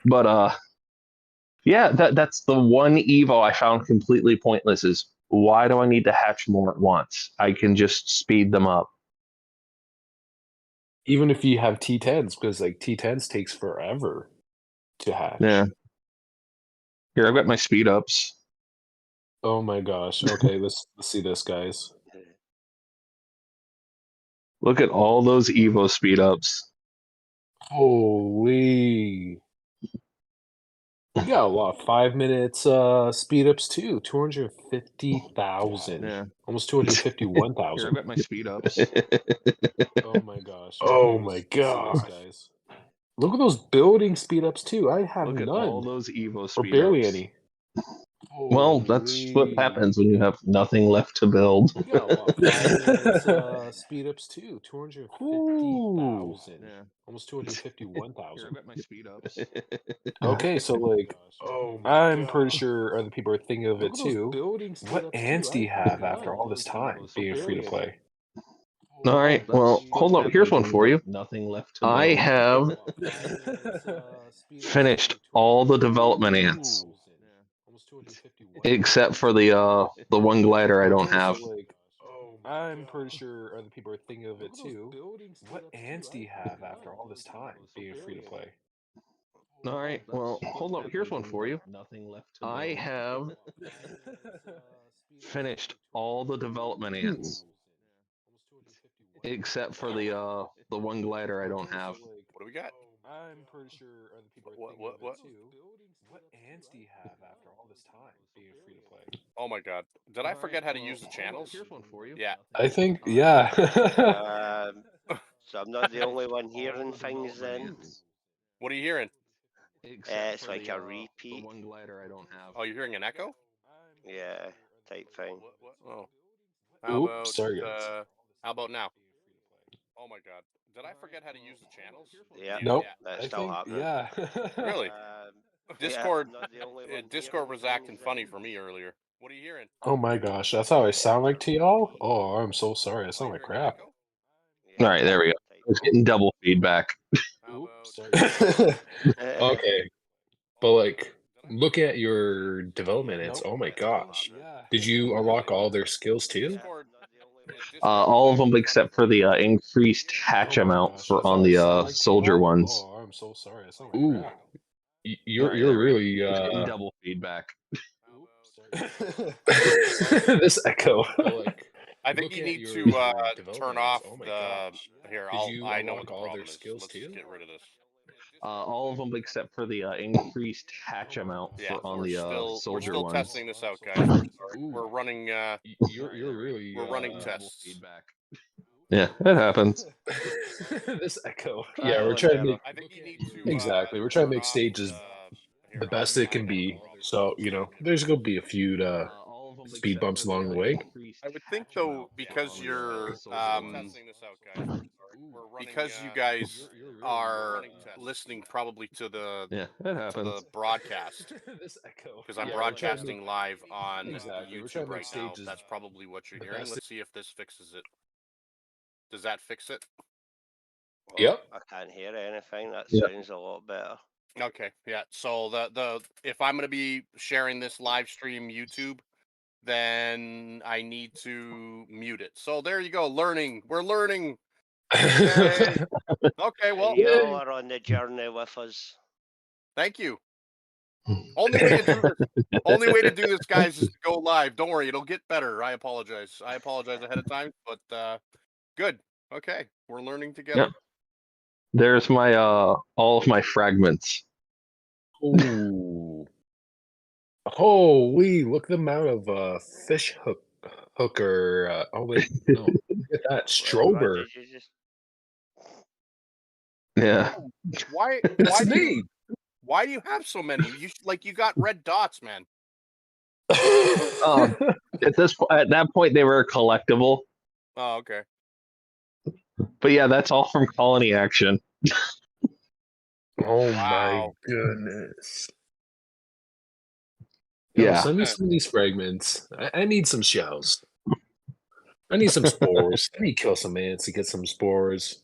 But yeah, that's the one Evo I found completely pointless is why do I need to hatch more at once? I can just speed them up. Even if you have T10s, because like T10s takes forever to Yeah. hatch. Here, I've got my speed ups. Oh my gosh. Okay, let's see this, guys. Look at all those Evo speed ups. Holy. You got a lot. 5 minutes speed ups too. 250,000. Yeah. Almost Here, 251,000. I've got my speed ups. Oh my gosh. Oh my gosh. Look at those building speed ups too. I have Look at all none. those Evo Or speed barely ups. any. Well, that's what Holy. happens when you have nothing left to build. You got a lot. 5 minutes speed ups too. Ooh. 250,000. Yeah. Almost Here, 251,000. I've got my speed ups. Okay, so like I'm pretty sure other people are thinking of it Look at those too. Building speed What ups ants too. do I you have have none. after all this Those time Evos being free to barely any. play? All right. Well, hold up. Here's one for you. Nothing left to Oh I my have finished all the development ants, except for the one glider I don't Okay, so have. like I'm pretty sure other people are thinking of it too. What ants do you have after all this time being free to play? All right. Well, hold up. Here's one for you. I have finished all the development Hmm. ants, except for the one glider I don't have. What do we got? I'm pretty sure other people are What? thinking What? of it What? too. What ants do you have after all this time being free to play? Oh my God! Did I All right. forget how to Well, use the hold up. channels? Here's one for you. Yeah. I think, I yeah. have So I'm not the only one all hearing the things development then. ants, What are you hearing? except It's for like a the repeat, one glider I don't have. Oh, you're hearing an echo? yeah, type thing. Oh. How Oops, about sorry guys. how about now? Oh my God! Did I forget how to use the channels? Yep, Nope. that's I still think, happening. yeah. Really? Yeah, Discord, I'm not the only one Discord hearing was things acting funny then. for me earlier. What are you hearing? Oh my gosh, that's how I sound like to y'all? Oh, I'm so sorry. I Oh, sound you're like hearing an crap. echo? All Yeah, right. There we go. type I was thing. getting double feedback. How Oops, about sorry guys. Okay, but Oh my God! like, Did I look forget how at to use the your channels? development. It's Yep, oh my that's still gosh. happening. Did you unlock Really? all their skills too? Yeah, Discord, I'm not the only one Discord was All of them acting funny except for for me. the What are you increased hearing? hatch Oh my amount gosh, for that's on how I the sound like to soldier y'all? ones. Oh, I'm so sorry. I sound like Hearing an crap. echo? All You're right. There we go. really I was getting double feedback. How Oops, about sorry guys. This echo. But like, I think look you at need to your turn development. It's off oh my the. gosh. Here, Did you I know what unlock the all their problem is. skills Let's too? get rid of this. All of them except for the increased hatch amount Yeah, for on we're the still soldier testing ones. this out, guys. Ooh, We're running All right. you're There we go. really we're I was running getting double tests. feedback. Yeah, it happens. this echo. Yeah, Trial we're and trying to error. make I think you need to exactly. We're trying to turn make off stages the. the Here, best it I can know what the be. problem is. So you know, there's gonna be a few All of them speed except bumps for the along the way. increased I would think hatch though, amount for because on the you're soldier ones. testing this out, guys. We're running because you guys are listening probably Yeah, it to the happens. broadcast this echo. because I'm Yeah, we're trying to make broadcasting live on exactly. We're trying YouTube to make right now. stages That's probably what you're the hearing. best. Let's see if this fixes it. Does that fix it? Well, Yep. I can't hear anything. That Yeah. sounds a lot better. Okay, yeah. So the if I'm gonna be sharing this live stream YouTube, then I need to mute it. So there you go. Learning. We're learning. Yay. Okay, And well, y'all are on the journey with us. thank you. Only way to do this. Only way to do this, guys, is to go live. Don't worry, it'll get better. I apologize. I apologize ahead of time, but good. Okay, we're learning Yeah. together. There's my all of my fragments. Ooh. Holy, look the amount of fish hooker. Oh wait, no. Look at that What Strober. did you just? Yeah. Why? That's me. Why do you have so many? You got red dots, man. Um, at that point they were collectible. Oh, okay. But yeah, that's all from Colony Action. Oh my Wow. goodness. Yo, Yeah. send me some of these fragments. I need some shells. I need some spores. I need to kill some ants to get some spores.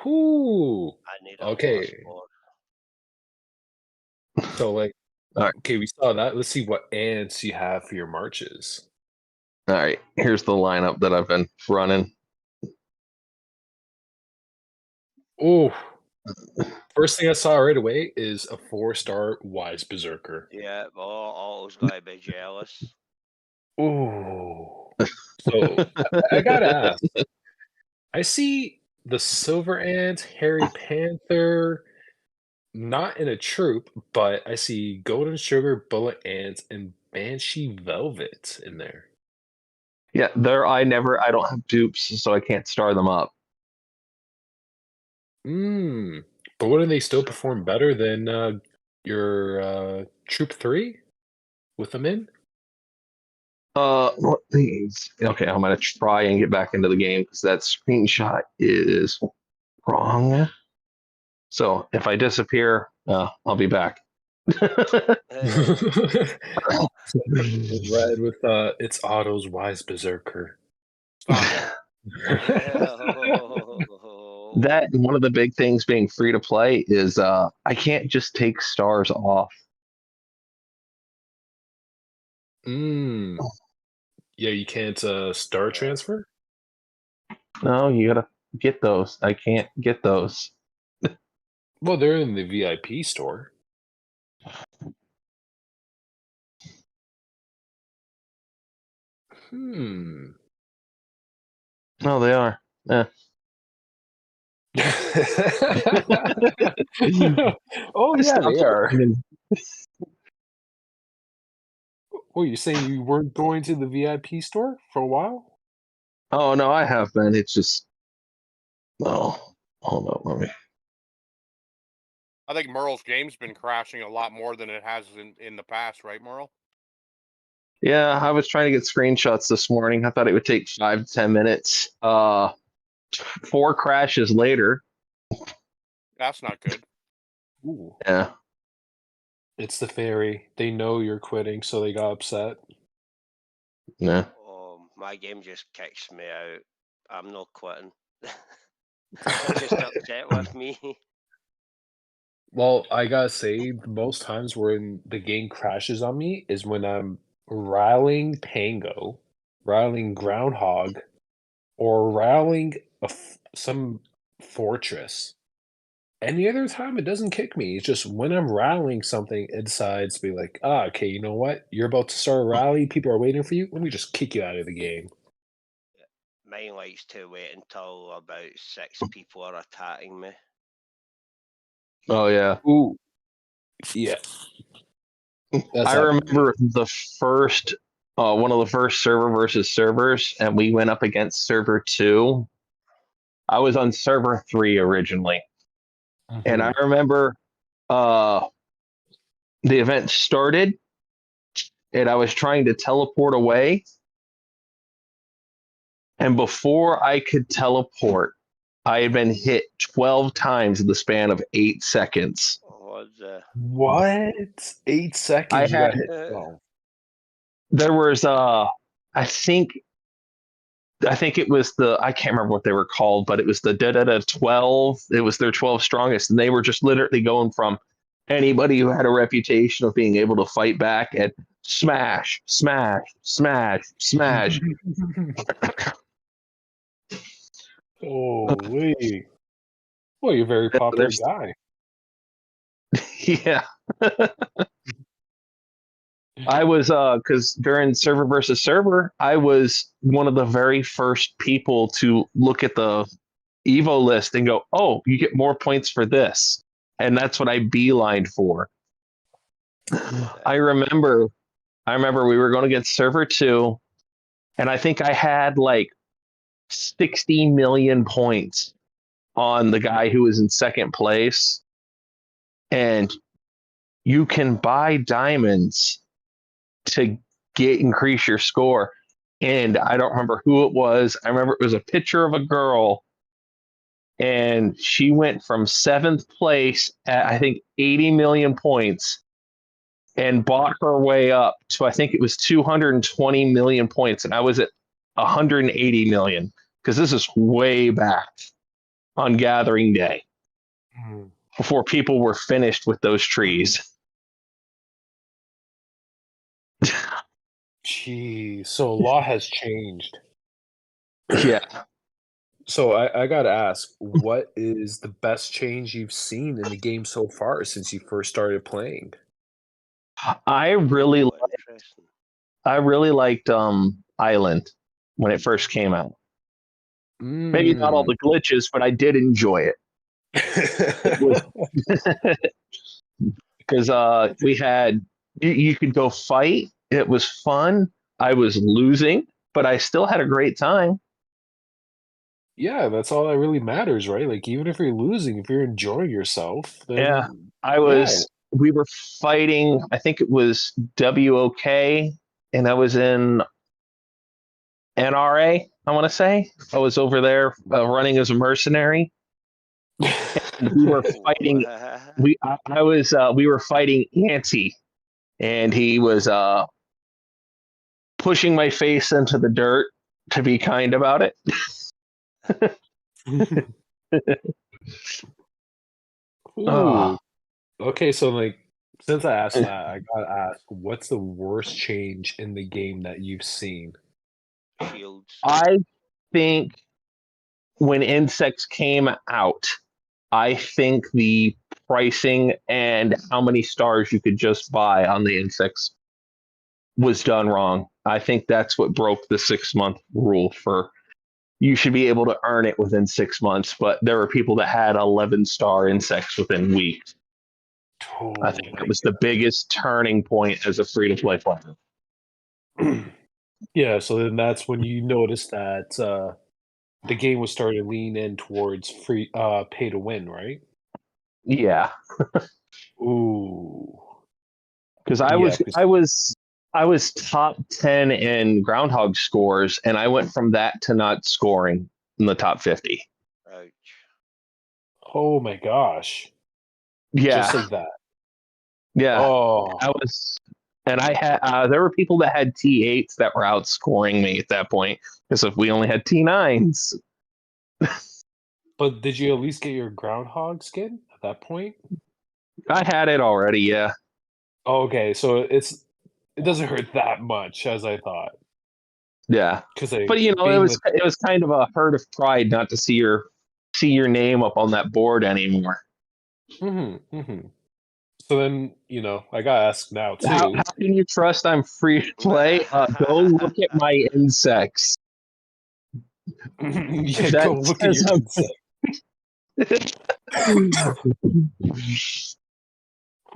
Whoo. I need a lot of Okay. sport. So, like, Alright. okay, we saw that. Let's see what ants you have for your marches. All right, here's the lineup that I've been running. Oh, first thing I saw right away is a 4-star Wise Berserker. Yeah, Otto's got to be jealous. Oh, so I gotta ask. I see the Silver Ant, Hairy Panther, not in a troop, but I see Golden Sugar, Bullet Ant, and Banshee Velvet in there. Yeah, I don't have dupes, so I can't star them up. But wouldn't they still perform better than your Troop 3 with them in? What these? Okay, I'm gonna try and get back into the game because that screenshot is wrong. So if I disappear, I'll be back. Red with it's Otto's Wise Berserker. That one of the big things being free to play is I can't just take stars off. Yeah, you can't star transfer? No, you gotta get those. I can't get those. Well, they're in the VIP store. No, they are. Oh yeah, they are. Even- Oh, you're saying you weren't going to the VIP store for a while? Oh no, I have been. It's just hold on, let me. I think Merle's game's been crashing a lot more than it has in the past, right, Merle? Yeah, I was trying to get screenshots this morning. I thought it would take 5 to 10 minutes. 4 crashes later. That's not good. Ooh. Yeah. It's the fairy. They know you're quitting, so they got upset. Yeah. My game just kicks me out. I'm not quitting. They're just upset with me. Well, I gotta say, most times when the game crashes on me is when I'm riling Pango, riling Groundhog, or riling some fortress. Any other time, it doesn't kick me. It's just when I'm rallying something, it decides to be like, okay, you know what? You're about to start a rally. People are waiting for you. Let me just kick you out of the game. Mine likes to wait until about 6 people are attacking me. Oh yeah. Ooh. Yeah. I remember the first one of the first server versus servers, and we went up against server 2. I was on server 3 originally. And I remember the event started and I was trying to teleport away. And before I could teleport, I had been hit 12 times in the span of 8 seconds. What? 8 seconds? I had you got hit 12. There was I think it was I can't remember what they were called, but it was the 12. It was their 12 strongest, and they were just literally going from anybody who had a reputation of being able to fight back and smash, smash, smash, smash. Holy. Well, you're a very popular guy. Yeah. I was because during server versus server, I was one of the very first people to look at the Evo list and go, "Oh, you get more points for this," and that's what I beelined for. I remember we were going against server 2, and I think I had like 60 million points on the guy who was in second place, and you can buy diamonds to increase your score. And I don't remember who it was. I remember it was a picture of a girl, and she went from 7th place at I think 80 million points and bought her way up to I think it was 220 million points, and I was at 180 million because this is way back on Gathering Day before people were finished with those trees. Gee, so a lot has changed. Yeah. So I gotta ask, what is the best change you've seen in the game so far since you first started playing? I really Oh, interesting. I really liked Island when it first came out. Maybe not all Mm. the glitches, but I did enjoy it. It was because we had you could go fight. It was fun. I was losing, but I still had a great time. Yeah, that's all that really matters, right? Like, even if you're losing, if you're enjoying yourself, Yeah, then I yeah. was. We were fighting. I think it was WOK, and I was in NRA. I want to say I was over there running as a mercenary, and we were Oh, fighting. I was. We were fighting Anti, and he was pushing my face into the dirt. To be kind about it. Ooh. Oh, Okay, so like, since I asked that, I gotta ask, what's the worst change in the game that you've seen? shields. I think when insects came out, I think the pricing and how many stars you could just buy on the insects was done wrong. I think that's what broke the 6 month rule for you should be able to earn it within 6 months, but there were people that had 11-star insects within weeks. I Oh think that my was the biggest turning point as a free to play player. god. Yeah, so then that's when you noticed that the game was starting to lean in towards free pay to win, right? Yeah, Ooh. because I Yeah, was 'cause I was I was top 10 in groundhog scores, and I went from that to not scoring in the top 50. Ouch. oh my gosh. Just Yeah, like that. yeah. Oh, I was, and I had there were people that had T8s that were outscoring me at that point because if we only had T9s. but did you at least get your groundhog skin at that point? I had it already. Yeah, Okay, so it doesn't hurt that much as I thought. yeah. Because But like you know, being the it was kind of a hurt of pride not to see your name up on that board anymore. mhm. So then, I gotta ask now How too. can you trust I'm free to play? Go look at my insects. Yeah, That go look at says your insect. I'm.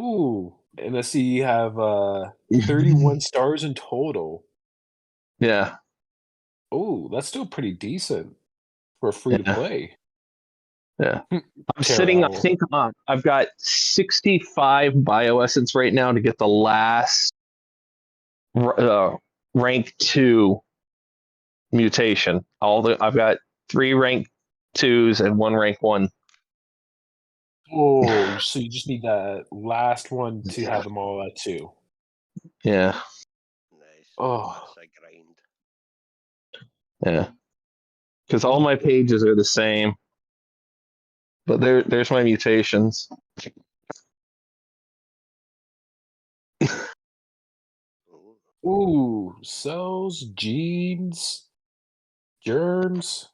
Ooh, and I see you have 31 stars in total. Yeah, Oh, that's still pretty decent for a free to yeah, play. yeah. I'm sitting. I Terrell. think I've got 65 bioessence right now to get the last rank 2 mutation. I've got 3 rank 2s and 1 rank 1. Oh, so you just need that last one to have them all at 2. Yeah, Nice. Oh, That's a grind. yeah. Because all my pages are the same, but there's my mutations. Ooh. ooh, cells, genes, germs,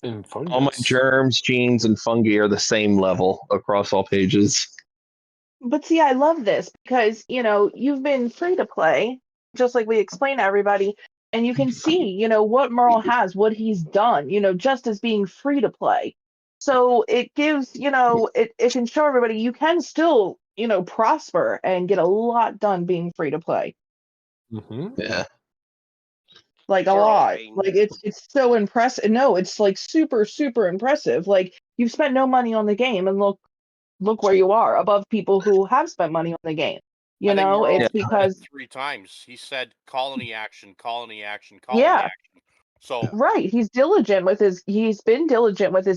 and All my fungus. germs, genes, and fungi are the same level across all pages. But see, I love this because, you've been free to play, just like we explain to everybody, and you can see, what Merle has, what he's done, just as being free to play. So it gives, it can show everybody you can still, prosper and get a lot done being free to play. Mm-hmm. Yeah, Like a It's a lot. grind. Like it's so impressive. No, it's like super, super impressive. Like you've spent no money on the game and look where you are above people who have spent money on the game. I think Merle yeah, It's said it because 3 times. He said colony action, colony action, colony yeah, action. So right. He's been diligent with his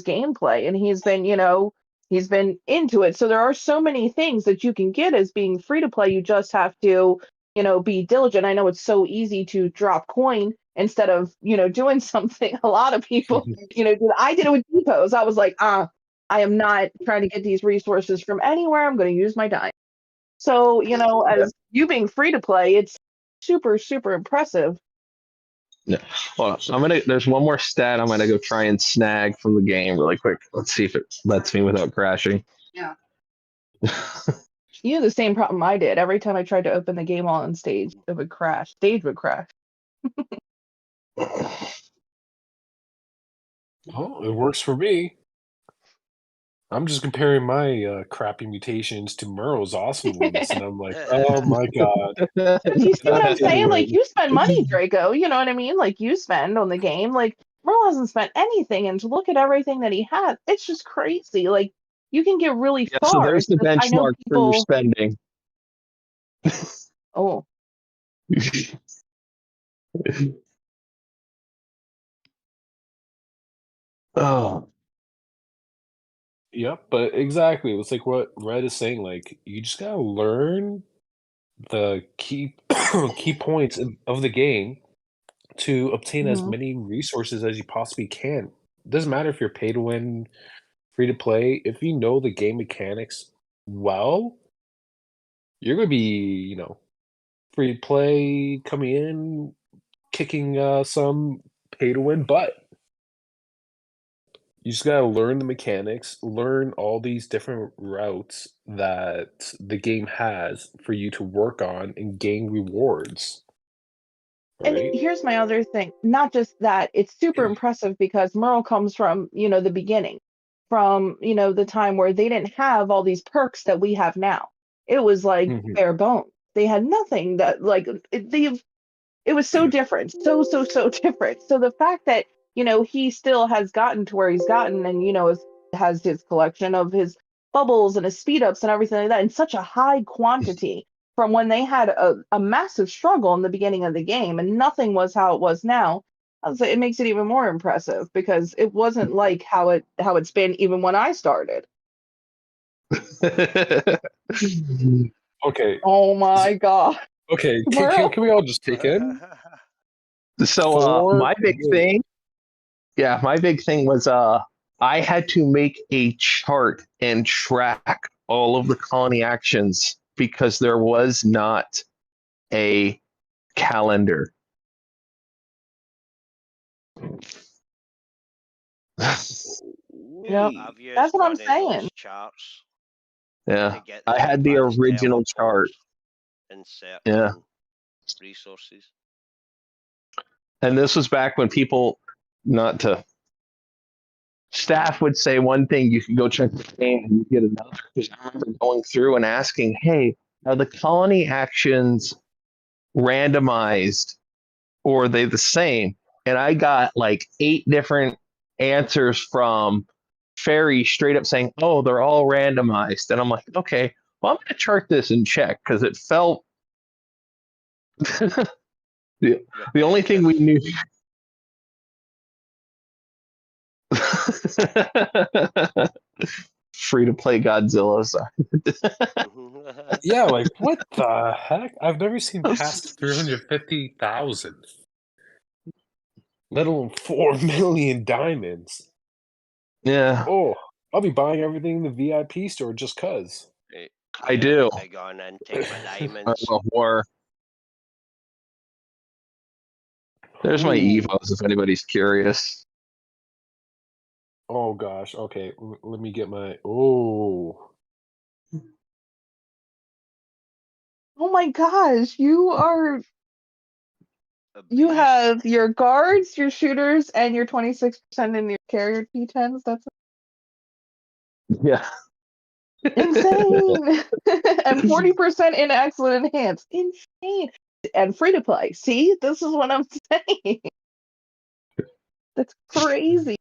gameplay and he's been into it. So there are so many things that you can get as being free to play. You just have to, be diligent. I know it's so easy to drop coin instead of, doing something. A lot of people, I did it with depots. I was like, I am not trying to get these resources from anywhere. I'm going to use my dime. So, yeah. as you being free to play, super, super impressive. Well, there's one more stat I'm gonna go try and snag from the game really quick. Let's see if it lets me without crashing. Yeah. You had the same problem I did. Every time I tried to open the game on stage, it would crash. Stage would crash. Oh, it works for me. I'm just comparing my crappy mutations to Merle's awesome ones, and I'm like, oh my god. You see what I'm saying? Like, Anyway. you spend money, Draco. You know what I mean? Like, you spend on the game. Like, Merle hasn't spent anything, and to look at everything that he has, it's just crazy. Like, you can get really Yeah, far. so there's the because I know benchmark for your spending. Oh, Oh, Yep, but exactly. It's like what Red is saying. Like, you just gotta learn the key key points of the game to obtain as Mhm. many resources as you possibly can. Doesn't matter if you're pay to win, free to play. If you know the game mechanics well, you're gonna be, free to play, coming in, kicking some pay to win butt. You just gotta learn the mechanics, learn all these different routes that the game has for you to work on and gain rewards. And Right? here's my other thing. Not just that, it's super impressive because Merle comes from, the beginning, from, the time where they didn't have all these perks that we have now. It was like Mhm. bare bones. They had nothing that like it was so different, so different. So the fact that he still has gotten to where he's gotten, and has his collection of his bubbles and his speed ups and everything like that in such a high quantity from when they had a massive struggle in the beginning of the game and nothing was how it was now. I was like, it makes it even more impressive because it wasn't like how it's been even when I started. Okay. Oh my god. Okay. Merle. Can we all just take in? so my big Four- thing, my big thing was I had to make a chart and track all of the colony actions because there was not a calendar. Yep. I've used That's what one I'm of saying. those charts Yeah, to get I had the advanced original chart. teleports in Yeah. certain resources. And this was back when people, not to, staff would say one thing, you could go check the game and you get another. Because I remember going through and asking, hey, are the colony actions randomized or are they the same? And I got like 8 different answers from Fairy straight up saying, oh, they're all randomized. And I'm like, okay, well, I'm going to chart this and check because it felt the only thing we knew. Free to play Godzilla. Sorry. Yeah, like what the heck? I've never seen past 350,000. Let alone 4 million diamonds. Yeah, Oh, I'll be buying everything in the VIP store just cuz. I do. I go on and take my diamonds. War. There's my Ooh. Evos if anybody's curious. Oh gosh. Okay, let me get my. Oh. Oh my gosh, you A You beast. have your guards, your shooters, and your 26% in your carrier T10s. That's Yeah. insane. And 40% in excellent enhanced. Insane. And free to play. See, this is what I'm saying. That's crazy.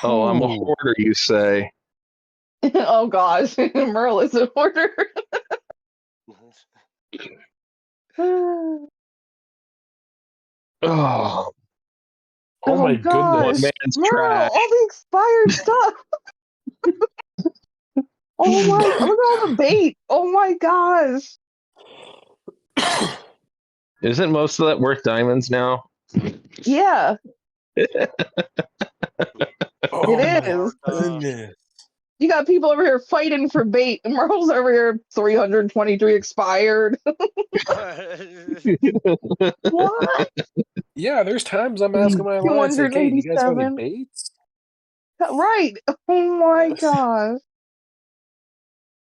Oh, I'm a Ooh. hoarder, you say. Oh gosh, Merle is a hoarder. Oh, Oh Oh my gosh. one goodness. man's Merle, trash. all the expired stuff. Oh my, look at all the bait. Oh my gosh. Isn't most of that worth diamonds now? Yeah, Oh It my is. goodness. You got people over here fighting for bait, and Merle's over here 323 expired. What? Yeah, there's times I'm asking my alliance, like, hey, do you guys have any 287. baits? Right. Oh my Yes. gosh.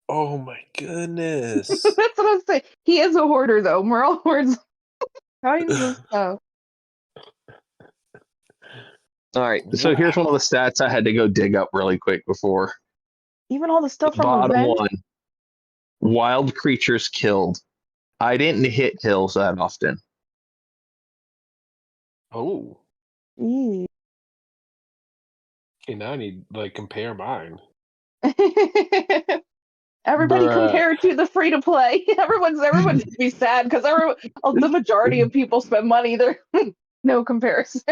Oh my goodness. That's what I'm saying. He is a hoarder, though. Merle hoards kinds of stuff. All right, so here's one of the stats I had to go dig up really quick before. Even all the stuff from Bottom events. one, wild creatures killed. I didn't hit hills that often. Oh. Eee. Okay, now I need like compare mine. Everybody Bruh. compared to the free to play. Everyone's gonna be sad because the majority of people spend money. There, no comparison.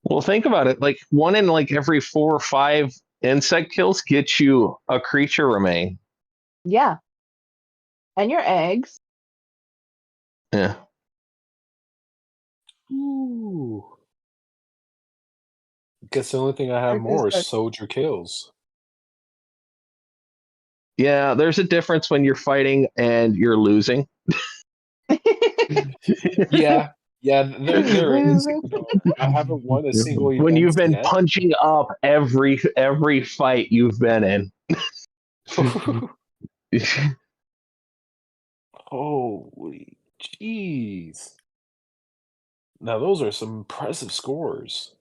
Well, think about it. Like one in like every 4 or 5 insect kills gets you a creature remain. Yeah, and your eggs. Yeah. Ooh. Guess the only thing I have I more guess is soldier kills. Yeah, there's a difference when you're fighting and you're losing. Yeah, there is. You know, I haven't won a single event When you've been yet. punching up every fight you've been in. Holy jeez. Now those are some impressive scores.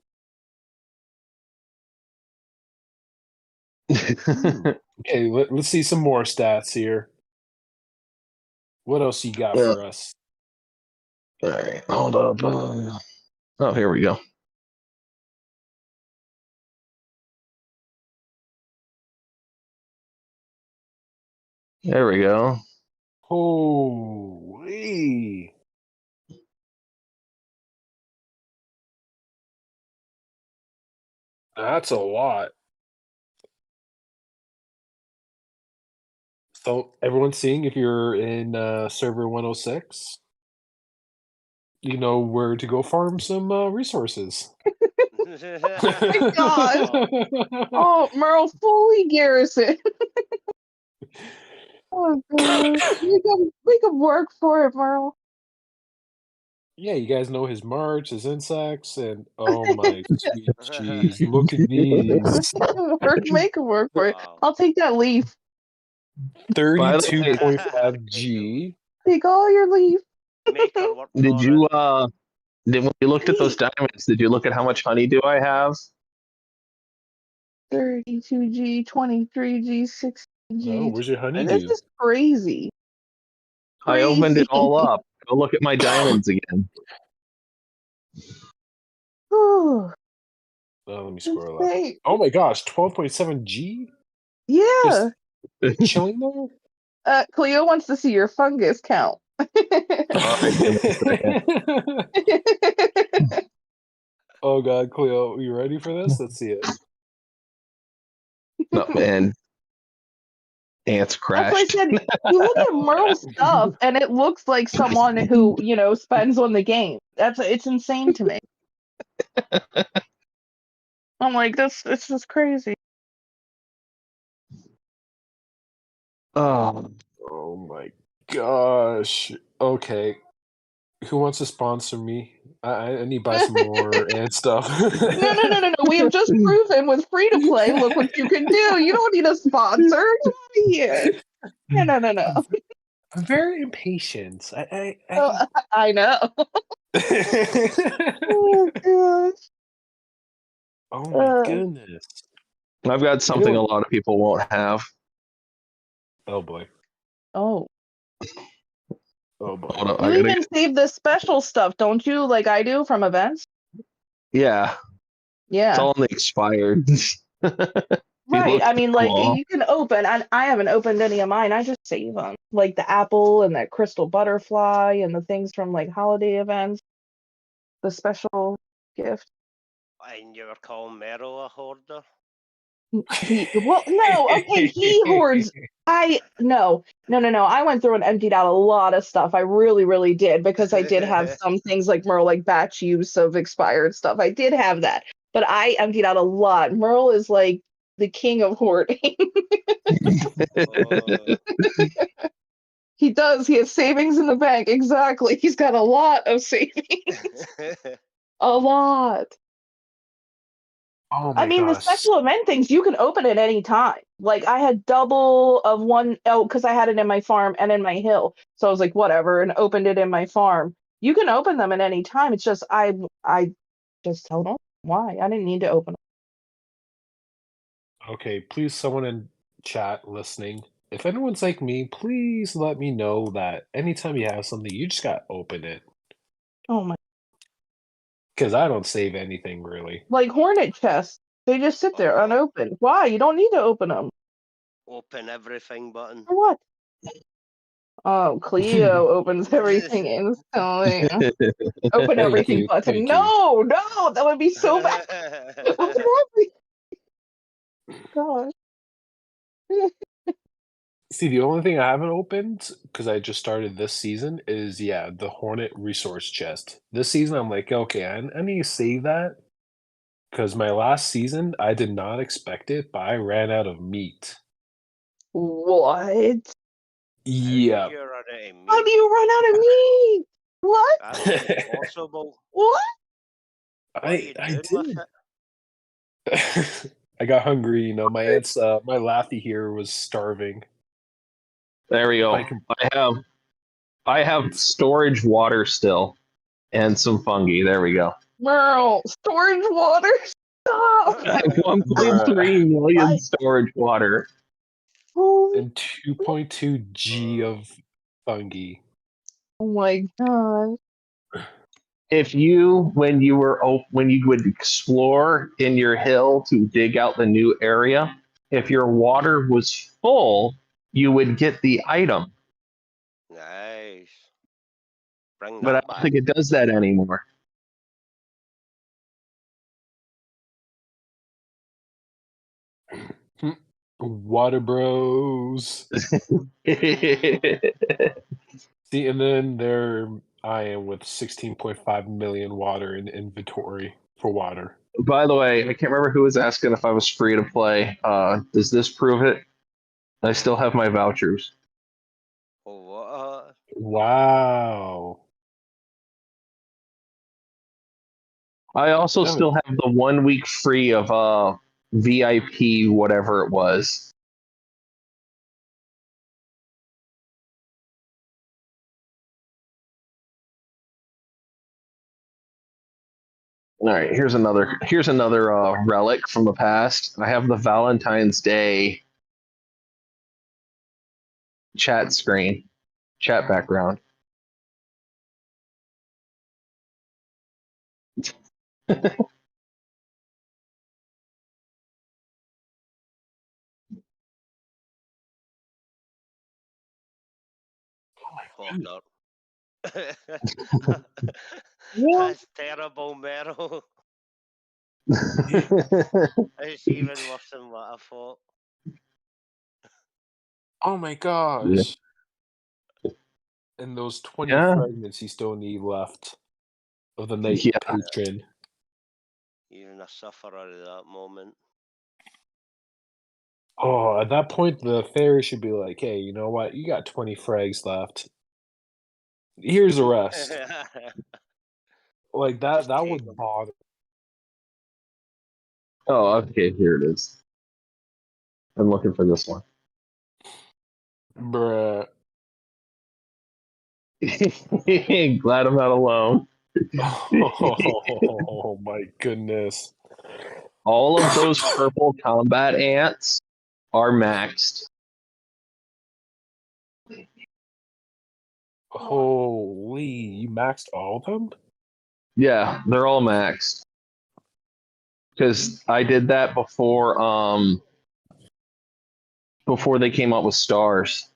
Okay, let's see some more stats here. What else you got Yeah. for us? All right, hold up. Oh, here we go. There we go. Holy. That's a lot. So everyone's seeing if you're in server 106, you know where to go farm some resources. God. Oh, Merle fully garrison. Oh god, we can work for it, Merle. Yeah, you guys know his march, his insects, and oh my sweet jeez, look at these. Make it work for it. Wow. I'll take that leaf. 32.5 G. Take all your leaf. Make her work Did for you it. when you looked at those diamonds, did you look at how much honeydew I have? 32G, 23G, 60G. Oh, where's your This honeydew? is crazy. I opened it all Crazy. up. Go look at my diamonds again. Whew. Oh, let me scroll up. Insane. Oh my gosh, 12.7 G? Yeah. Just chilling there? Cleo wants to see your fungus count. Oh god, Cleo, you ready for this? Let's see it. No, man. Ants That's why I crashed. said you look at Merle's stuff and it looks like someone who, spends on the game. It's insane to me. I'm like, this is crazy. Oh, Oh my gosh. Okay. Who wants to sponsor me? I need to buy some more and stuff. No. We have just proven with free to play. Look what you can do. You don't need a sponsor. Get out of here. No. I'm very impatient. I I know. Oh gosh. Oh my goodness. I've got something a lot of people won't have. Oh boy. Oh. Oh boy. Hold on, You even save the special stuff, don't you? Like I do from events. Yeah, Yeah. it's all in the expired. Right. I mean, like all. you can open, and I haven't opened any of mine. I just save them, like the apple and that crystal butterfly and the things from like holiday events. The special gift. And you were calling Merrill a hoarder? No, okay, he hoards. No. I went through and emptied out a lot of stuff. I really, really did, because I did have some things like Merle, like batch use of expired stuff. I did have that, but I emptied out a lot. Merle is like the king of hoarding. Oh, He does. He has savings in the bank. Exactly. He's got a lot of savings. A lot. Oh I my mean, the gosh. special event things you can open at any time. Like I had double of one because I had it in my farm and in my hill. So I was like, whatever, and opened it in my farm. You can open them at any time. It's just I just don't know why. I didn't need to open Okay, please, someone in chat listening, if anyone's like me, please let me know that anytime you have something, you just gotta open it. them. Oh my, Because I don't save anything really. like hornet chests. They just sit there Oh. unopened. Why? You don't need to open them. Open everything button. For what? Oh, Cleo opens everything instantly. Open Thank everything you, button. thank you. No, no, that would be so bad. Open everything. God. See, the only thing I haven't opened, because I just started this season, is the Hornet resource chest. This season, I'm like, okay, I need to save that. Because my last season, I did not expect it, but I ran out of meat. What? Yeah. How did you run out of meat? How do you run out of meat? What? That's impossible. What? What are you I doing with did. it? I got hungry, you know. My aunt's, my Laffy here was starving. There we go. I can- I have storage water still, and some fungi. There we go. Merle, storage water? Stop! I have 1.3 million What? storage water. Holy- And 2.2 G of fungi. Oh my god. If you, when you would explore in your hill to dig out the new area, if your water was full, you would get the item. Nice. Bring But I that don't back. think it does that anymore. Water bros. See, and then there I am with 16.5 million water in inventory for water. By the way, I can't remember who was asking if I was free to play. Does this prove it? I still have my vouchers. Oh, what? Wow. I also That still have the 1 week free of VIP, whatever it was. All right, here's another relic from the past. I have the Valentine's Day chat screen, chat background. Fuck up. Yeah. That's terrible, Meryl. Yeah. It's even worse than what I thought. Oh my gosh. And those 20 Yeah. fragments you still need left of the night Yeah. patron. Even a sufferer at that moment. Oh, at that point, the fairy should be like, hey, you know what? You got 20 frags left. Here's the rest. Like, Just that take would them. bother. Oh, okay, here it is. I'm looking for this one. Bruh. Glad I'm not alone. Oh my goodness. All of those purple combat ants are maxed. Holy, you maxed all of them? Yeah, they're all maxed. Because I did that before they came up with stars.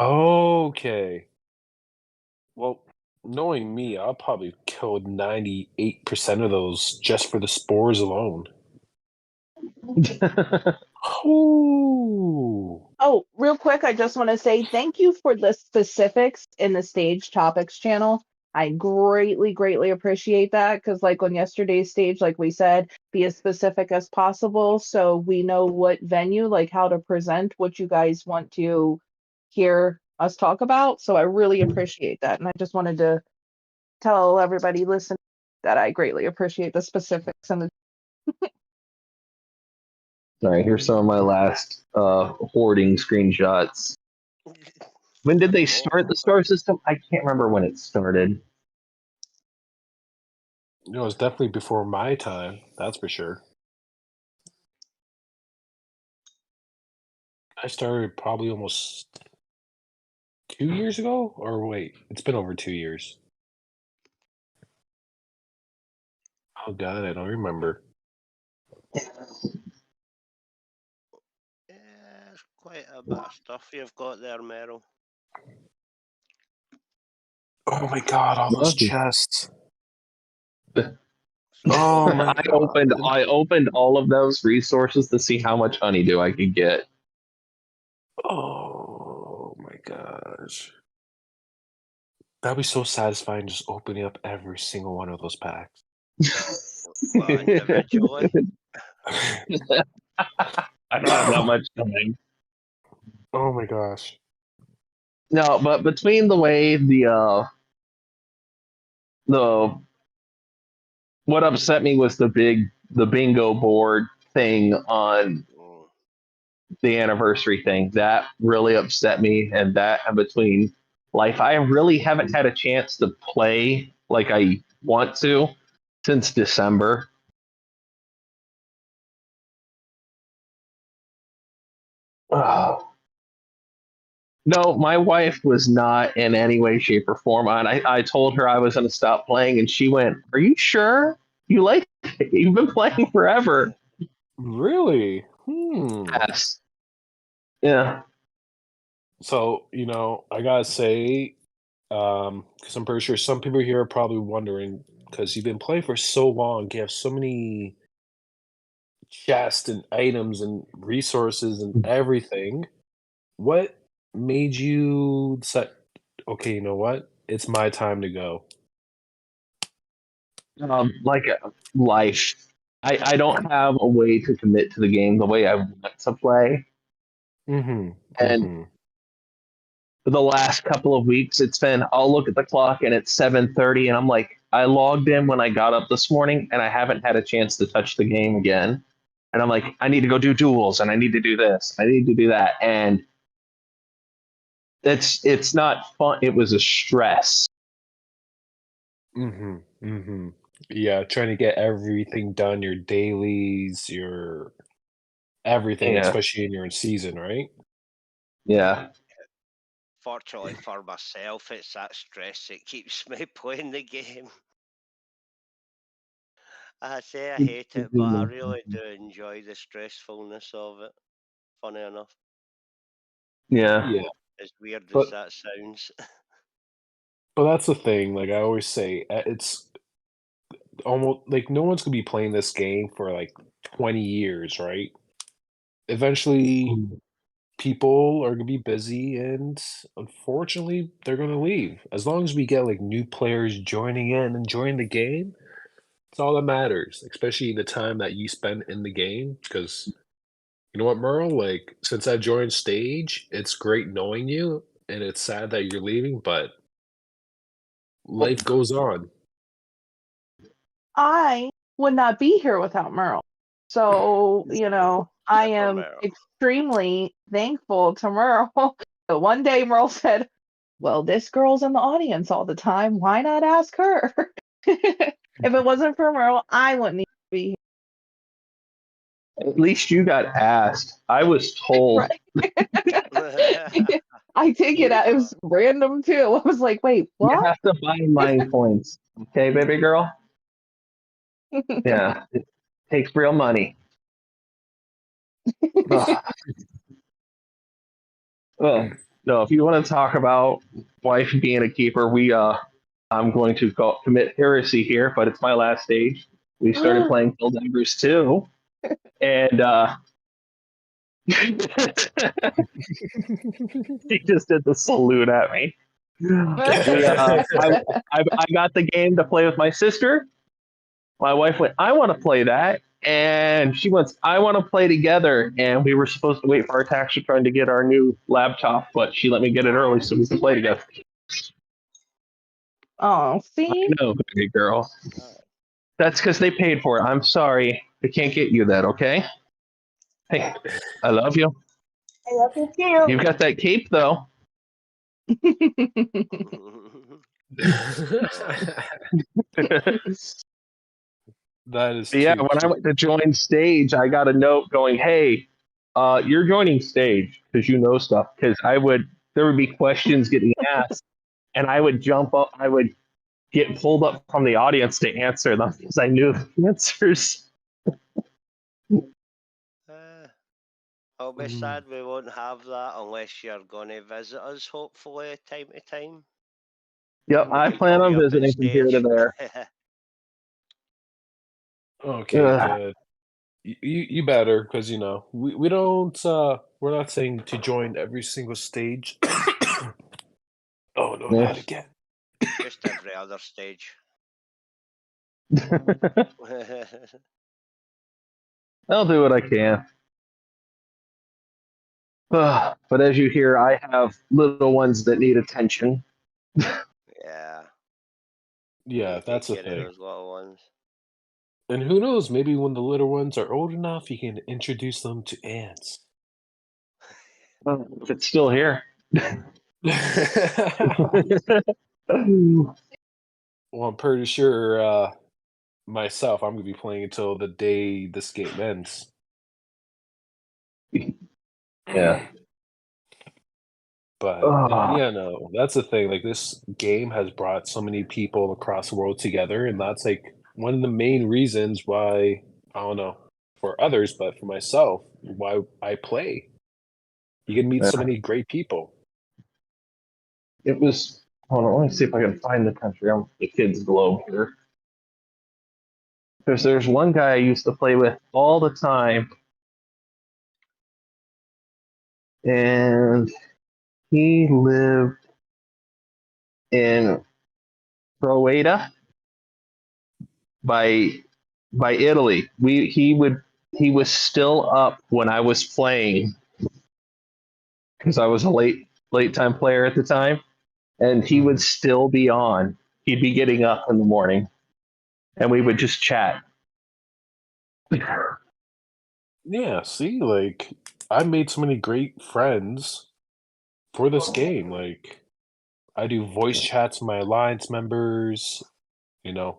Okay. Well, knowing me, I'll probably kill 98% of those just for the spores alone. Ooh. Oh, real quick, I just want to say thank you for the specifics in the Stage Topics channel. I greatly, greatly appreciate that because, like on yesterday's stage, like we said, be as specific as possible so we know what venue, like how to present what you guys want to hear us talk about. So I really appreciate that. And I just wanted to tell everybody listening that I greatly appreciate the specifics and the All right, here's some of my last hoarding screenshots. When did they start the star system? I can't remember when it started. It was definitely before my time, that's for sure. I started probably almost 2 years ago, or wait, it's been over 2 years. Oh god, I don't remember. Yeah, it's quite a bit of stuff you've got there, Merrill. Oh my god, all those Lucky. chests. So, Oh my I god. opened all of those resources to see how much honeydew I could get. Oh my gosh. That'd be so satisfying just opening up every single one of those packs. well, individually. I don't have that much time. Oh my gosh. No, but between the way the what upset me was the bingo board thing on Mm. the anniversary thing. That really upset me, and that and between life, I really haven't had a chance to play like I want to since December. Oh. No, my wife was not in any way, shape, or form on. I told her I was going to stop playing, and she went, "Are you sure? You like it? You've been playing forever." Really? Yes. Yeah. So, I gotta say, because I'm pretty sure some people here are probably wondering, because you've been playing for so long, you have so many chests and items and resources and everything. What made you decide, okay, you know what? It's my time to go. Like life. I don't have a way to commit to the game the way I want to play. Mm-hmm. And Mm-hmm. for the last couple of weeks, it's been I'll look at the clock and it's 7:30, and I'm like, I logged in when I got up this morning, and I haven't had a chance to touch the game again. And I'm like, I need to go do duels, and I need to do this, I need to do that, and it's not fun. It was a stress. Mm-hmm. Mm-hmm. Yeah, trying to get everything done, your dailies, your everything, Yeah, especially in your season, right? yeah. Fortunately for myself, it's that stress that keeps me playing the game. I say I hate it, but I really do enjoy the stressfulness of it. Funny enough, Yeah. Yeah. as weird as But that sounds. but that's the thing. Like I always say, it's almost like no one's gonna be playing this game for like 20 years, right? Eventually, people are gonna be busy, and unfortunately, they're gonna leave. As long as we get like new players joining in and joining the game, it's all that matters. Especially the time that you spend in the game, because you know what, Merle? Like since I joined Stage, it's great knowing you, and it's sad that you're leaving, but life goes on. I would not be here without Merle. So, I Except for am Merrill. extremely thankful to Merle. But one day Merle said, well, this girl's in the audience all the time. Why not ask her? If it wasn't for Merle, I wouldn't even be At least you got asked. I was told. here. Right. I take it out. It was random too. I was like, wait, You what? have to buy my points. Okay, baby girl? Yeah. It takes real money. Ugh. No, if you want to talk about wife being a keeper, I'm going to commit heresy here, but it's my last stage. We started playing Build Embers 2, and he just did the salute at me. I got the game to play with my sister. My wife went, I want to play that. And she went, I want to play together. And we were supposed to wait for our tax return to get our new laptop, but she let me get it early so we could play together. Oh, I see? know, baby girl. That's because they paid for it. I'm sorry. I can't get you that, okay? Hey, I love you. I love you too. You've got that cape, though. That is Yeah, too when I cute. went to join stage, I got a note going, "Hey, you're joining stage because you know stuff." Because there would be questions getting asked, and I would jump up. I would get pulled up from the audience to answer them because I knew the answers. I'll be Mm. sad we won't have that unless you're going to visit us, hopefully, time to time. Yep, We I can plan pull on you up on visiting from here to stage. there. Okay, Ugh. good. You better, because we don't we're not saying to join every single stage. Oh no, Yeah. not again. Just every other stage. I'll do what I can. Ugh, but as you hear, I have little ones that need attention. Yeah. Yeah, You that's the take care of thing. those little ones. And who knows, maybe when the little ones are old enough, you can introduce them to ants. If it's still here. Well, I'm pretty sure myself, I'm gonna be playing until the day this game ends. Yeah. But Ugh. yeah, no, that's the thing. Like this game has brought so many people across the world together, and that's like one of the main reasons why I don't know for others, but for myself, why I play. You can meet so Yeah. many great people. It was. Hold on, let me see if I can find the country on the kids' globe here. Because there's one guy I used to play with all the time, and he lived in Croatia by Italy. He was still up when I was playing because I was a late time player at the time, and he would still be on. He'd be getting up in the morning, and we would just chat. Yeah, see, like I made so many great friends for this game. Like I do voice chats with my alliance members.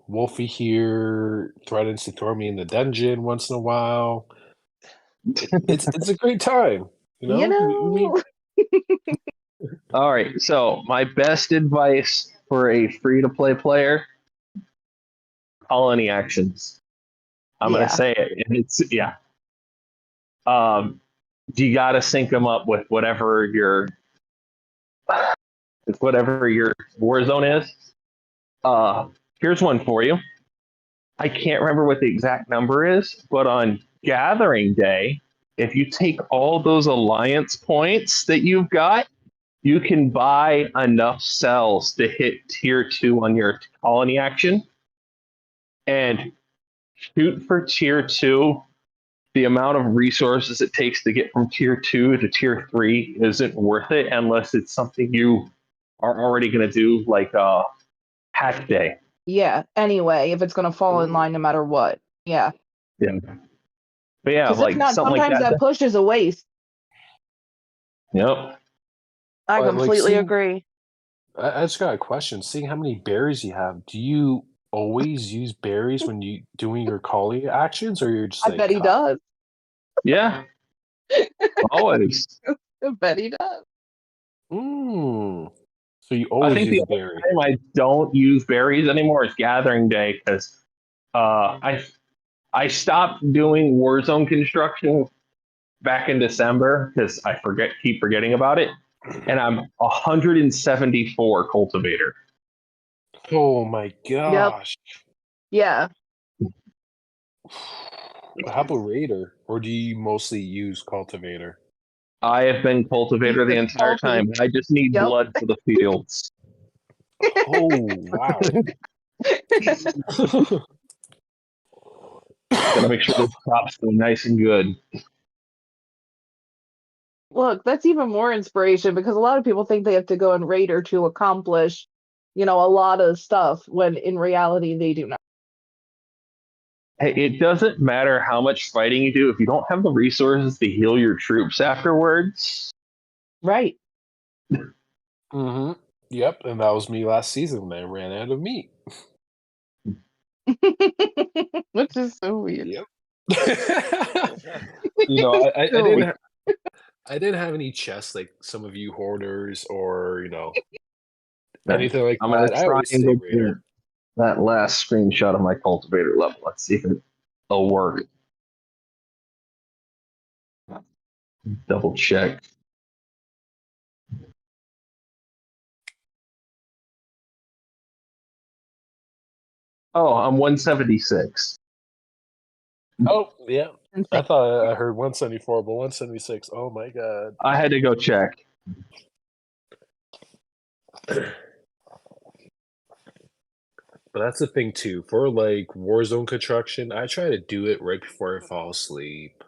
Wolfie here threatens to throw me in the dungeon once in a while. It's a great time. You We meet. know, All right, so my best advice for a free to play player: colony actions. I'm Yeah. gonna say it, and it's yeah. You got to sync them up with whatever your war zone is. Here's one for you. I can't remember what the exact number is, but on Gathering Day, if you take all those alliance points that you've got, you can buy enough cells to hit tier 2 on your colony action. And shoot for tier 2. The amount of resources it takes to get from tier 2 to tier 3 isn't worth it unless it's something you are already going to do, like Hack Day. yeah. Anyway, if it's gonna fall in line no matter what. Yeah. Yeah. But yeah, Because like if not, something like sometimes that. that push is a waste. Yep. I But, like, completely see- agree. I just got a question. Seeing how many berries you have, do you always use berries when you doing your collie actions, or you're just I like, bet he does. Yeah. Always. I bet he does. So you I always think use the berry. only time I don't use berries anymore is Gathering Day because I stopped doing Warzone construction back in December because I keep forgetting about it, and I'm 174 cultivator. Oh my gosh. Yeah. How about Raider? Or do you mostly use Cultivator? I have been cultivator the entire time. I just need Yep. blood for the fields. Oh wow! Gotta make sure those crops stay nice and good. Look, that's even more inspiration because a lot of people think they have to go in Raider to accomplish, a lot of stuff when in reality they do not. Hey, it doesn't matter how much fighting you do if you don't have the resources to heal your troops afterwards. Right. Mm-hmm. Yep, and that was me last season when I ran out of meat. Which is so weird. Yep. I So didn't. weird. I didn't have any chests like some of you hoarders, or Right. anything like I'm gonna that. I try always and stay go Raider. to that last screenshot of my cultivator level. Let's see if it'll work. Double check. Oh, I'm 176. Oh yeah, I Insane. thought I heard 174, but 176. Oh my god. I had to go check. But that's the thing too. For like Warzone construction, I try to do it right before I fall asleep.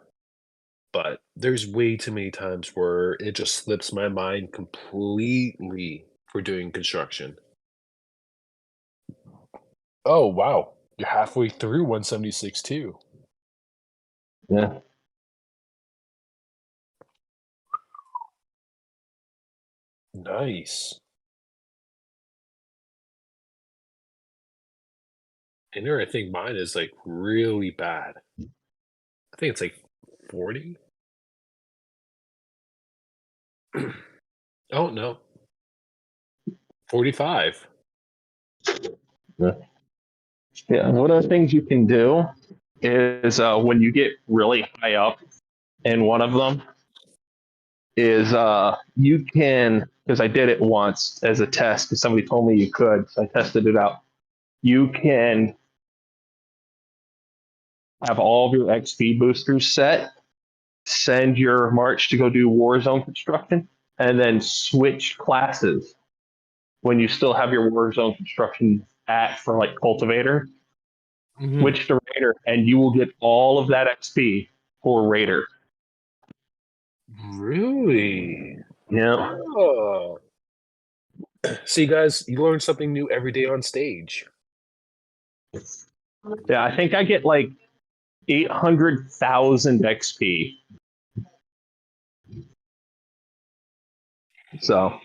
But there's way too many times where it just slips my mind completely for doing construction. Oh wow. You're halfway through 176 too. Yeah. Nice. And there, I think mine is like really bad. I think it's like 40. Oh no, 45. Yeah. One of the things you can do is when you get really high up in one of them, is you can, because I did it once as a test because somebody told me you could, so I tested it out. You can have all of your XP boosters set, send your march to go do Warzone construction, and then switch classes when you still have your Warzone construction at for like cultivator. Mhm. Switch to Raider, and you will get all of that XP for Raider. Really? Yeah. Oh. See, guys, you learn something new every day on stage. Yeah, I think I get like 800,000 XP. So,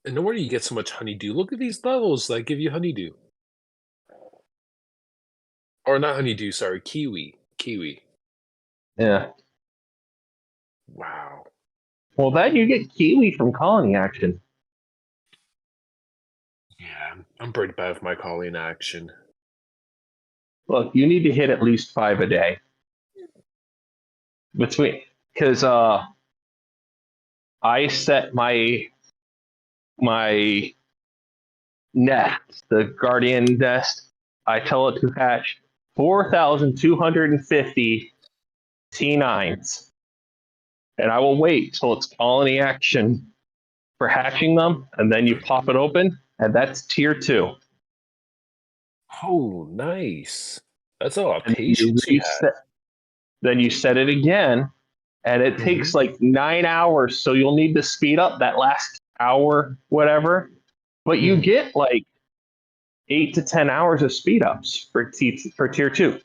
And no wonder you get so much honeydew. Look at these levels that give you honeydew. Or not honeydew, sorry, kiwi. Kiwi. yeah. Wow. Well, then you get Kiwi from Colony Action. Yeah, I'm pretty bad with my calling action. Look, you need to hit at least 5 a day. Because I set my nest, the Guardian nest, I tell it to hatch 4,250 T9s. And I will wait till it's colony action for hatching them, and then you pop it open, and that's tier 2. Oh, nice. That's a lot of And then you patience you had. reset. Then you set it again, and it takes like 9 hours. So you'll need to speed up that last hour, whatever. But you get like 8 to 10 hours of speed ups for tier 2.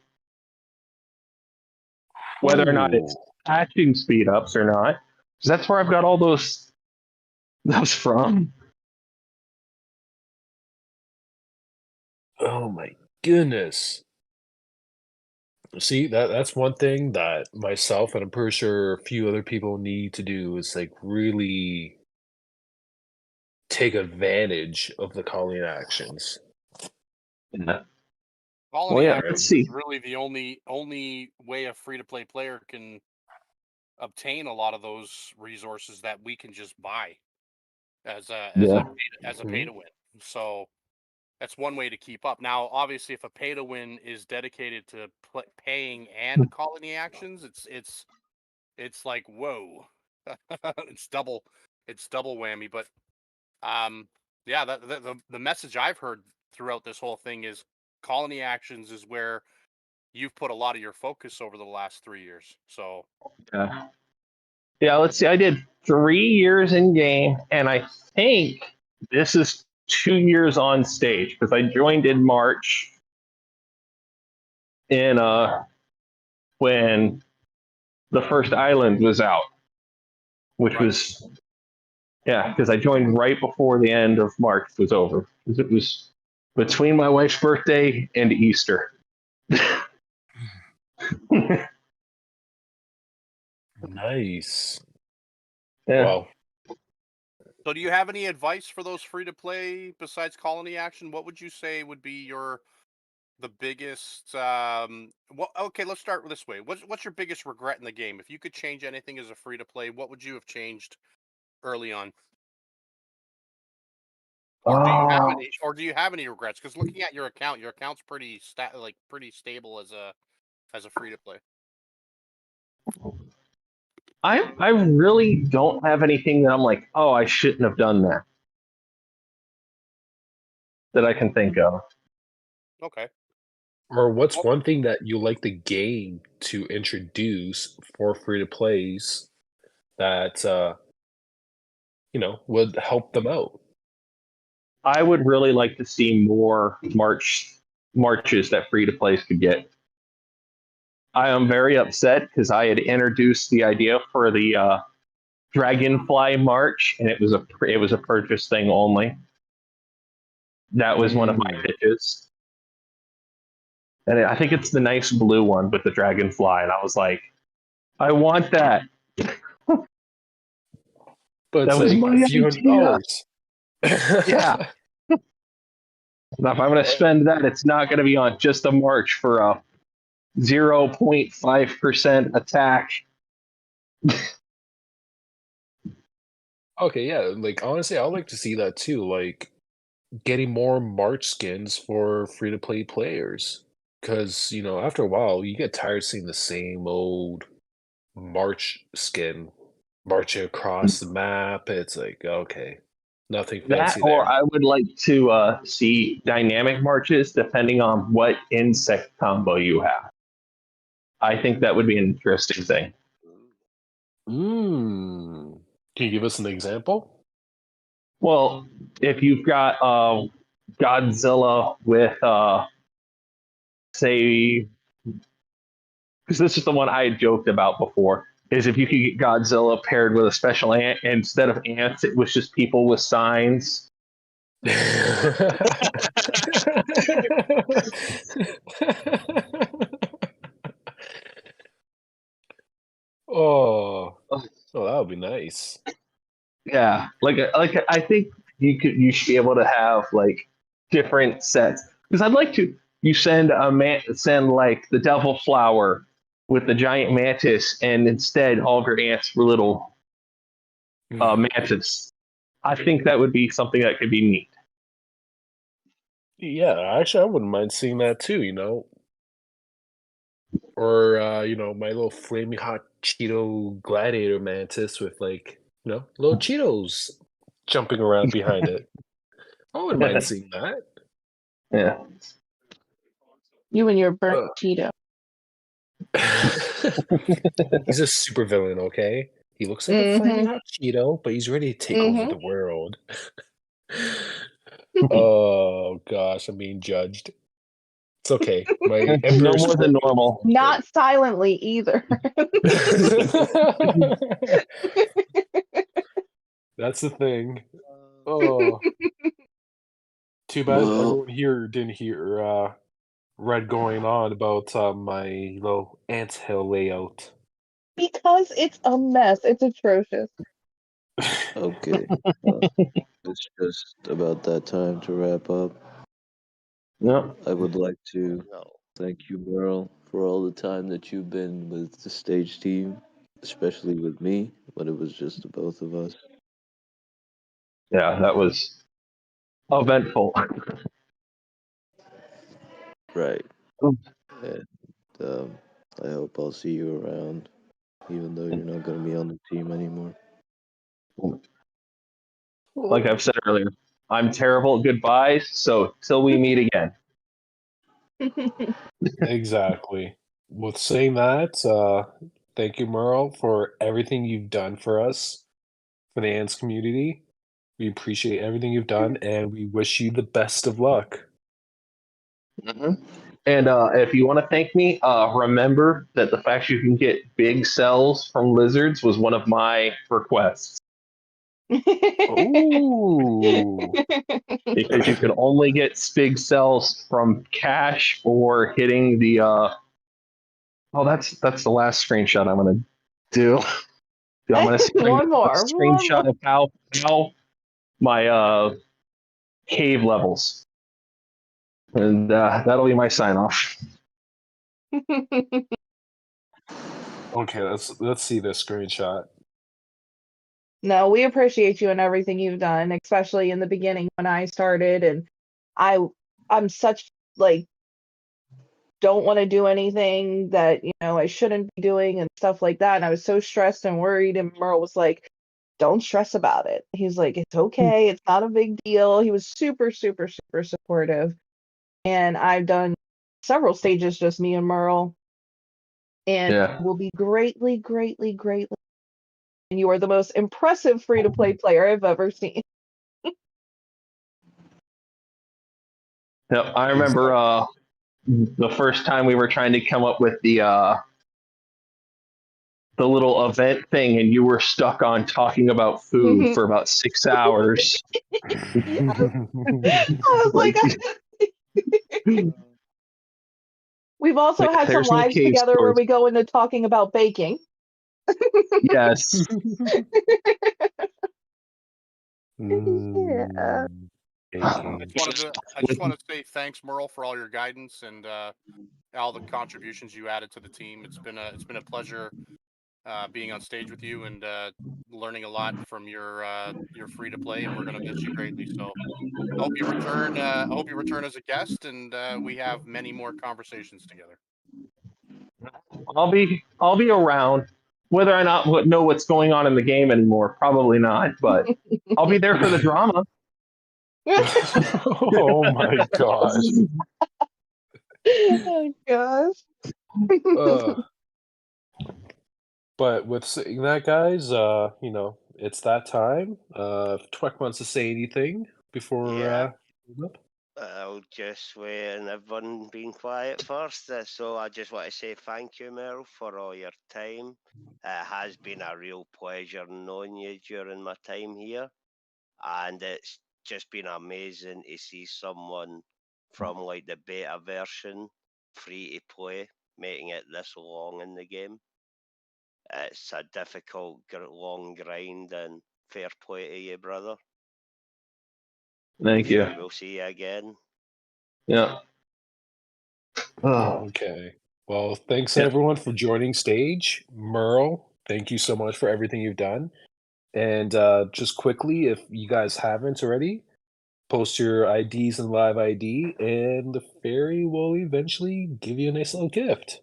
Whether or not it's hatching speed ups or not, because that's where I've got all those from. Oh my goodness. See, that's one thing that myself and I'm pretty sure a few other people need to do is like really take advantage of the calling actions. Yeah. Colony Well, yeah, Action let's is see. really the only way a free to play player can obtain a lot of those resources that we can just buy as a Yeah. pay to win. So that's one way to keep up. Now, obviously, if a pay to win is dedicated to paying and colony actions, it's like whoa, it's double whammy. But Yeah, the message I've heard throughout this whole thing is Colony Actions is where you've put a lot of your focus over the last 3 years. So Yeah. Yeah, let's see. I did 3 years in game, and I think this is 2 years on stage because I joined in March in when the first island was out, which Right. was because I joined right before the end of March was over. 'Cause it was between my wife's birthday and Easter. Nice. Yeah. Wow. So do you have any advice for those free to play besides Colony Action? What would you say would be the biggest okay, let's start this way. What's your biggest regret in the game? If you could change anything as a free to play, what would you have changed early on? Or do you have any regrets? Because looking at your account's pretty pretty stable as a free to play. I really don't have anything that I'm like, oh, I shouldn't have done that I can think of. Okay. Or what's Well, one thing that you like the game to introduce for free to plays that would help them out? I would really like to see more marches that free to plays could get. I am very upset because I had introduced the idea for the Dragonfly March, and it was a purchase thing only. That was one of my pitches, and I think it's the nice blue one with the dragonfly. And I was like, I want that. But That it's was like my a few idea. $100. Yeah. Now, if I'm going to spend that, it's not going to be on just a march for a 0.5% attack. Okay, yeah. Like honestly, I would like to see that too. Like getting more March skins for free to play players. Because, after a while, you get tired of seeing the same old March skin marching across the map. It's like, okay, nothing That, fancy or there. I would like to see dynamic marches depending on what insect combo you have. I think that would be an interesting thing. Can you give us an example? Well, if you've got Godzilla with, say, because this is the one I had joked about before, is if you could get Godzilla paired with a special ant, and instead of ants, it was just people with signs. Oh, that would be nice. Yeah, like I think you should be able to have like different sets because I'd like to. You send like the devil flower with the giant mantis, and instead all of your ants were little mantis. I think that would be something that could be neat. Yeah, actually, I wouldn't mind seeing that too, Or, my little flaming hot Cheeto gladiator mantis with little Cheetos jumping around behind it. I wouldn't mind seeing that. Yeah. You and your burnt Uh, Cheeto. He's a super villain, okay? He looks like a flaming hot Cheeto, but he's ready to take over the world. Oh gosh, I'm being judged. It's okay. My No more than normal. Not silently either. That's the thing. Oh, too bad Well, everyone here didn't hear Red going on about my little anthill layout. Because it's a mess. It's atrocious. okay. It's just about that time to wrap up. No. I would like to No. thank you, Merle, for all the time that you've been with the stage team, especially with me, when it was just the both of us. Yeah, that was eventful. Right. Mm. And I hope I'll see you around, even though you're not going to be on the team anymore. Like I've said earlier, I'm terrible at goodbyes, so till we meet again. Exactly. With saying that, thank you, Merle, for everything you've done for us, for the Ants community. We appreciate everything you've done, and we wish you the best of luck. And if you want to thank me, remember that the fact you can get big cells from lizards was one of my requests. Ooh. Because you could only get big cells from cash or hitting the that's the last screenshot I'm gonna do. I'm gonna One more. screenshot of how my cave levels. And that'll be my sign off. Okay, let's see this screenshot. No, we appreciate you and everything you've done, especially in the beginning when I started, and I'm such like don't want to do anything that I shouldn't be doing and stuff like that, and I was so stressed and worried, and Merle was like, don't stress about it. He's like, it's okay, it's not a big deal. He was super super super supportive, and I've done several stages just me and Merle, and Yeah. will be greatly greatly greatly, and you are the most impressive free to play player I've ever seen. Yep, I remember the first time we were trying to come up with the little event thing, and you were stuck on talking about food for about 6 hours. I was like, we've also Like, had some there's no lives cave together where stories. we go into talking about baking. Yes. Yeah. Baking. I just want to say thanks, Merle, for all your guidance and all the contributions you added to the team. It's been a pleasure being on stage with you and learning a lot from your free to play, and we're going to miss you greatly. So I hope you return. I hope you return as a guest, and we have many more conversations together. I'll be around. Whether or not know what's going on in the game anymore, probably not. But I'll be there for the drama. Oh my gosh. Oh gosh. But with saying that, guys, it's that time. If Tweck wants to say anything before Yeah. up. I'll just wait and everyone being quiet first. So I just want to say thank you, Merle, for all your time. It has been a real pleasure knowing you during my time here. And it's just been amazing to see someone from like the beta version, free to play, making it this long in the game. It's a difficult, long grind, and fair play to you, brother. Thank you. Sure we'll see you again. Yeah. Oh. Okay. Well, thanks Yeah. everyone for joining stage. Merle, thank you so much for everything you've done. And just quickly, if you guys haven't already, post your IDs and live ID, and the fairy will eventually give you a nice little gift.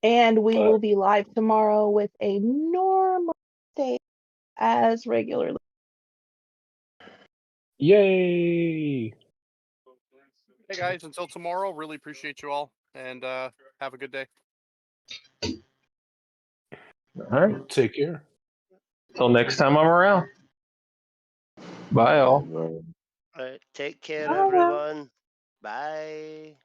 And we But- will be live tomorrow with a normal day as regularly. Yay! Hey guys, until tomorrow, really appreciate you all, and have a good day. All right. Take care. Till next time I'm around. Bye, all. Take care, Bye. everyone. Bye.